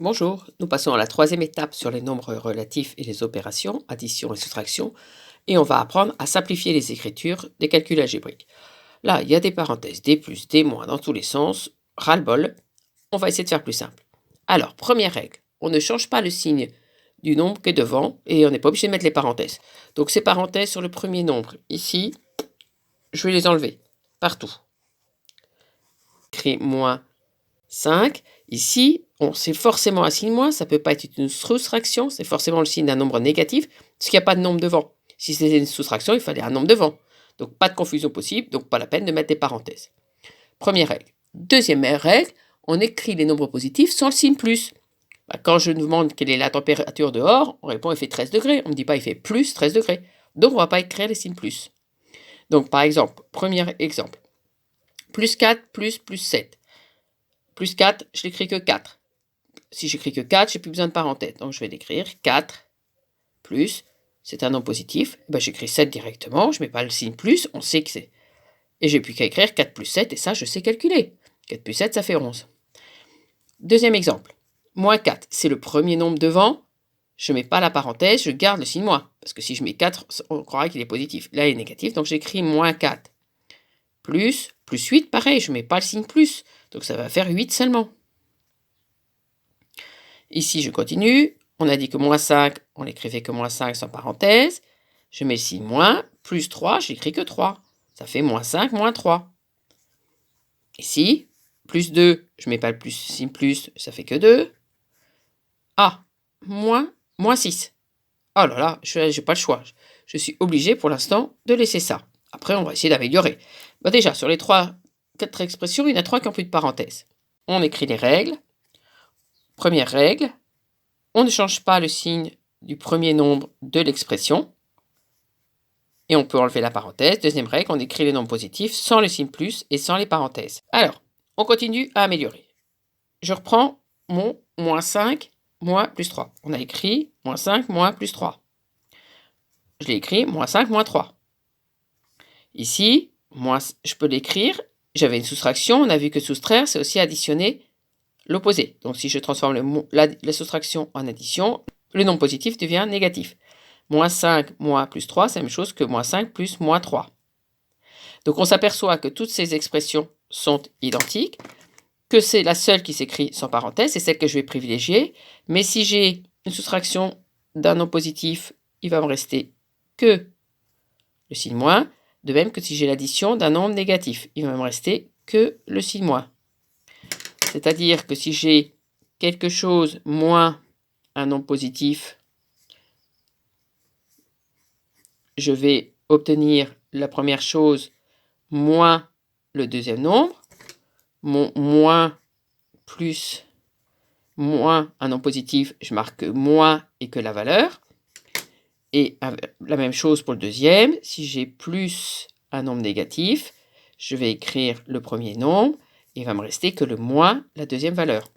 Bonjour, nous passons à la troisième étape sur les nombres relatifs et les opérations, addition et soustraction, et on va apprendre à simplifier les écritures des calculs algébriques. Là, il y a des parenthèses, des plus, des moins dans tous les sens, ras-le-bol, on va essayer de faire plus simple. Alors, première règle, on ne change pas le signe du nombre qui est devant, et on n'est pas obligé de mettre les parenthèses. Donc ces parenthèses sur le premier nombre, ici, je vais les enlever, partout. Écrit moins 5. Ici, c'est forcément un signe moins, ça ne peut pas être une soustraction, c'est forcément le signe d'un nombre négatif, parce qu'il n'y a pas de nombre devant. Si c'était une soustraction, il fallait un nombre devant. Donc pas de confusion possible, donc pas la peine de mettre des parenthèses. Première règle. Deuxième règle, on écrit les nombres positifs sans le signe plus. Quand je demande quelle est la température dehors, on répond il fait 13 degrés. On ne me dit pas il fait plus 13 degrés. Donc on ne va pas écrire les signes plus. Donc par exemple, premier exemple. Plus 4 plus 7. Plus 4, je l'écris que 4. Si j'écris que 4, j'ai plus besoin de parenthèse. Donc je vais l'écrire 4 plus, c'est un nombre positif, j'écris 7 directement, je ne mets pas le signe plus, on sait que c'est. Et j'ai plus qu'à écrire 4 plus 7, et ça je sais calculer. 4 plus 7, ça fait 11. Deuxième exemple, moins 4, c'est le premier nombre devant, je ne mets pas la parenthèse, je garde le signe moins. Parce que si je mets 4, on croira qu'il est positif. Là, il est négatif, donc j'écris moins 4. Plus 8, pareil, je ne mets pas le signe plus. Donc ça va faire 8 seulement. Ici, je continue. On a dit que moins 5, on l'écrivait que moins 5 sans parenthèse. Je mets ici moins, plus 3, j'écris que 3. Ça fait moins 5, moins 3. Ici, plus 2, je ne mets pas le plus signe plus, ça fait que 2. Ah, moins 6. Oh là là, je n'ai pas le choix. Je suis obligé pour l'instant de laisser ça. Après, on va essayer d'améliorer. Déjà, sur les 4 expressions, il y en a 3 qui n'ont plus de parenthèse. On écrit les règles. Première règle, on ne change pas le signe du premier nombre de l'expression. Et on peut enlever la parenthèse. Deuxième règle, on écrit les nombres positifs sans le signe plus et sans les parenthèses. Alors, on continue à améliorer. Je reprends mon moins 5, moins plus 3. On a écrit moins 5, moins plus 3. Je l'ai écrit moins 5, moins 3. Ici, je peux l'écrire. J'avais une soustraction. On a vu que soustraire, c'est aussi additionner l'opposé. Donc si je transforme la soustraction en addition, le nombre positif devient négatif. Moins 5, moins plus 3, c'est la même chose que moins 5 plus moins 3. Donc on s'aperçoit que toutes ces expressions sont identiques, que c'est la seule qui s'écrit sans parenthèse, c'est celle que je vais privilégier. Mais si j'ai une soustraction d'un nombre positif, il va me rester que le signe moins. De même que si j'ai l'addition d'un nombre négatif, il va me rester que le signe moins. C'est-à-dire que si j'ai quelque chose moins un nombre positif, je vais obtenir la première chose moins le deuxième nombre. Mon moins plus moins un nombre positif, je marque moins et que la valeur. Et la même chose pour le deuxième. Si j'ai plus un nombre négatif, je vais écrire le premier nombre. Et il va me rester que le moins, la deuxième valeur.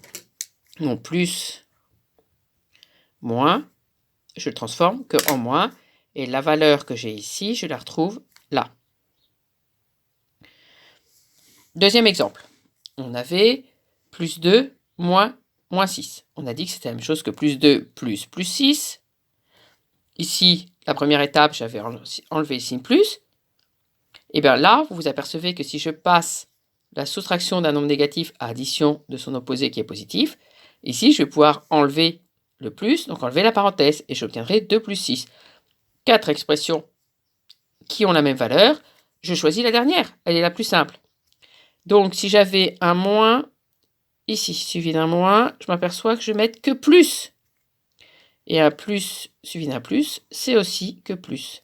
Mon plus, moins, je le transforme que en moins. Et la valeur que j'ai ici, je la retrouve là. Deuxième exemple. On avait plus 2, moins 6. On a dit que c'était la même chose que plus 2, plus 6. Ici, la première étape, j'avais enlevé le signe plus. Et bien là, vous vous apercevez que si je passe la soustraction d'un nombre négatif à addition de son opposé qui est positif, ici, je vais pouvoir enlever le plus, donc enlever la parenthèse, et j'obtiendrai 2 plus 6. 4 expressions qui ont la même valeur. Je choisis la dernière, elle est la plus simple. Donc, si j'avais un moins ici, suivi d'un moins, je m'aperçois que je vais mettre que plus. Et un plus suivi d'un plus, c'est aussi que plus.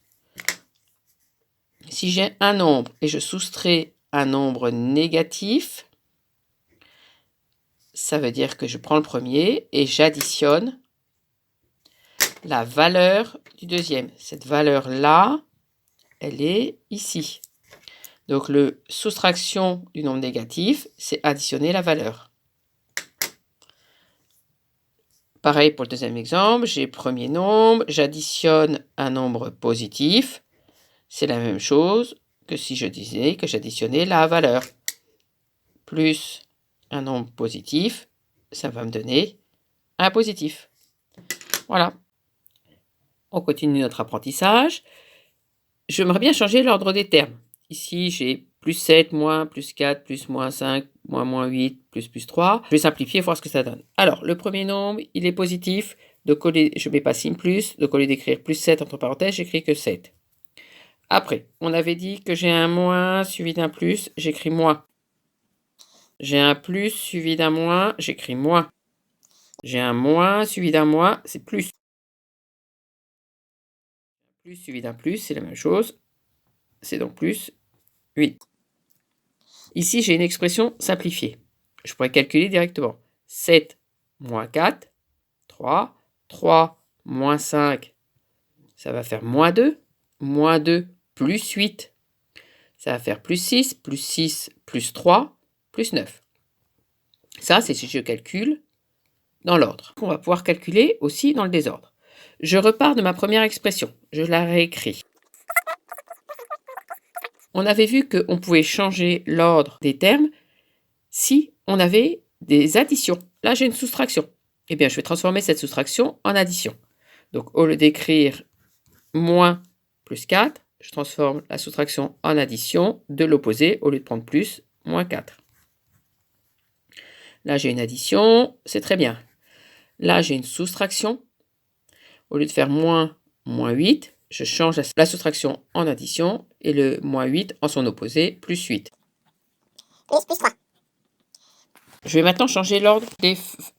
Si j'ai un nombre et je soustrais un nombre négatif, ça veut dire que je prends le premier et j'additionne la valeur du deuxième. Cette valeur-là, elle est ici. Donc, la soustraction du nombre négatif, c'est additionner la valeur. Pareil pour le deuxième exemple, j'ai premier nombre, j'additionne un nombre positif. C'est la même chose que si je disais que j'additionnais la valeur. Plus un nombre positif, ça va me donner un positif. Voilà. On continue notre apprentissage. J'aimerais bien changer l'ordre des termes. Ici, j'ai plus 7, moins, plus 4, plus moins 5, moins 8, plus 3. Je vais simplifier, voir ce que ça donne. Alors, le premier nombre, il est positif. Donc, je ne mets pas signe plus. Donc, au lieu d'écrire plus 7 entre parenthèses, j'écris que 7. Après, on avait dit que j'ai un moins suivi d'un plus, j'écris moins. J'ai un plus suivi d'un moins, j'écris moins. J'ai un moins suivi d'un moins, c'est plus. Plus suivi d'un plus, c'est la même chose. C'est donc plus 8. Ici, j'ai une expression simplifiée. Je pourrais calculer directement. 7 moins 4, 3. 3 moins 5, ça va faire moins 2. Moins 2 plus 8, ça va faire plus 6. Plus 6 plus 3, plus 9. Ça, c'est si je calcule dans l'ordre. On va pouvoir calculer aussi dans le désordre. Je repars de ma première expression. Je la réécris. On avait vu qu'on pouvait changer l'ordre des termes si on avait des additions. Là, j'ai une soustraction. Eh bien, je vais transformer cette soustraction en addition. Donc, au lieu d'écrire moins plus 4, je transforme la soustraction en addition de l'opposé. Au lieu de prendre plus, moins 4. Là, j'ai une addition, c'est très bien. Là, j'ai une soustraction. Au lieu de faire moins 8, je change la soustraction en addition et le moins 8 en son opposé, plus 8. Plus 3. Je vais maintenant changer l'ordre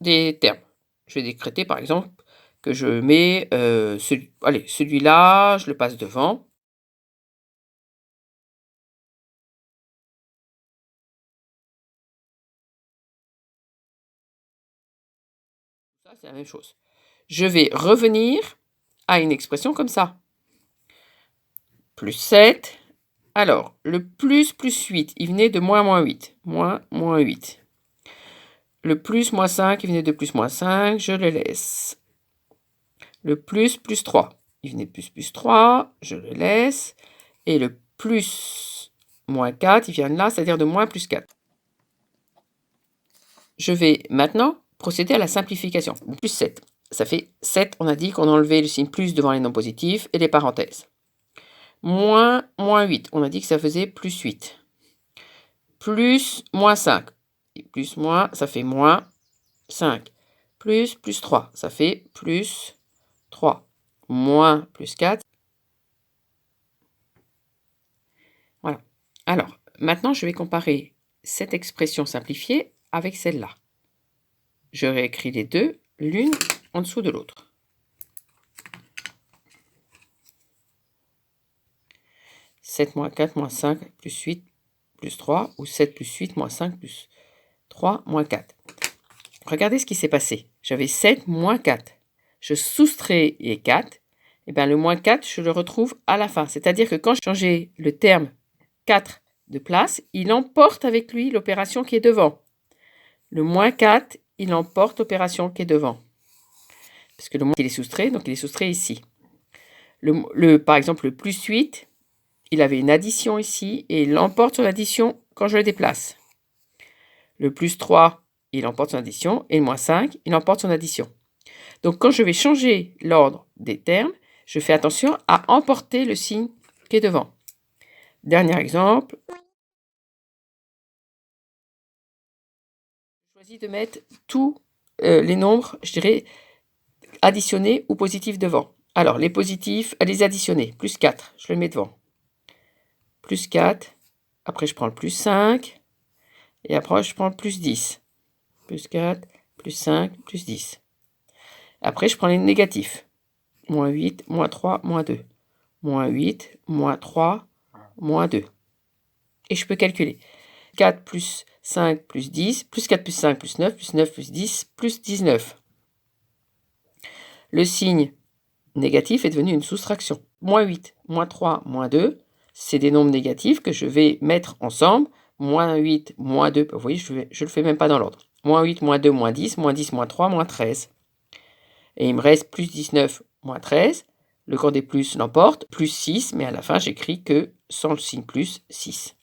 des termes. Je vais décréter par exemple que je mets celui-là, je le passe devant. Ça, c'est la même chose. Je vais revenir à une expression comme ça. Plus 7. Alors, le plus 8, il venait de moins 8. Moins 8. Le plus moins 5, il venait de plus moins 5, je le laisse. Le plus 3, il venait de plus 3, je le laisse. Et le plus moins 4, il vient de là, c'est-à-dire de moins plus 4. Je vais maintenant procéder à la simplification. Plus 7, ça fait 7, on a dit qu'on enlevait le signe plus devant les noms positifs et les parenthèses. Moins 8, on a dit que ça faisait plus 8. Plus moins 5, et plus moins, ça fait moins 5. Plus 3, ça fait plus 3. Moins plus 4. Voilà. Alors, maintenant, je vais comparer cette expression simplifiée avec celle-là. Je réécris les deux, l'une en dessous de l'autre. « 7 moins 4 moins 5 plus 8 plus 3 » ou « 7 plus 8 moins 5 plus 3 moins 4 ». Regardez ce qui s'est passé. J'avais 7 moins 4. Je soustrais les 4. Et bien le moins 4, je le retrouve à la fin. C'est-à-dire que quand je changeais le terme 4 de place, il emporte avec lui l'opération qui est devant. Le moins 4, il emporte l'opération qui est devant. Parce que le moins, il est soustrait, donc il est soustrait ici. Par exemple, le plus 8, il avait une addition ici, et il emporte son addition quand je le déplace. Le plus 3, il emporte son addition, et le moins 5, il emporte son addition. Donc quand je vais changer l'ordre des termes, je fais attention à emporter le signe qui est devant. Dernier exemple. Je choisis de mettre tous les nombres, je dirais, additionnés ou positifs devant. Alors, les positifs, les additionnés, plus 4, je le mets devant. Plus 4, après je prends le plus 5, et après je prends le plus 10. Plus 4, plus 5, plus 10. Après, je prends les négatifs. Moins 8, moins 3, moins 2. Moins 8, moins 3, moins 2. Et je peux calculer. 4 plus 5 plus 10, plus 4 plus 5 plus 9 plus 10 plus 19. Le signe négatif est devenu une soustraction. Moins 8, moins 3, moins 2, c'est des nombres négatifs que je vais mettre ensemble. Moins 8, moins 2, vous voyez, je ne le fais même pas dans l'ordre. Moins 8, moins 2, moins 10, moins 10, moins 3, moins 13. Et il me reste plus 19, moins 13. Le camp des plus l'emporte, plus 6, mais à la fin, j'écris que sans le signe plus, 6.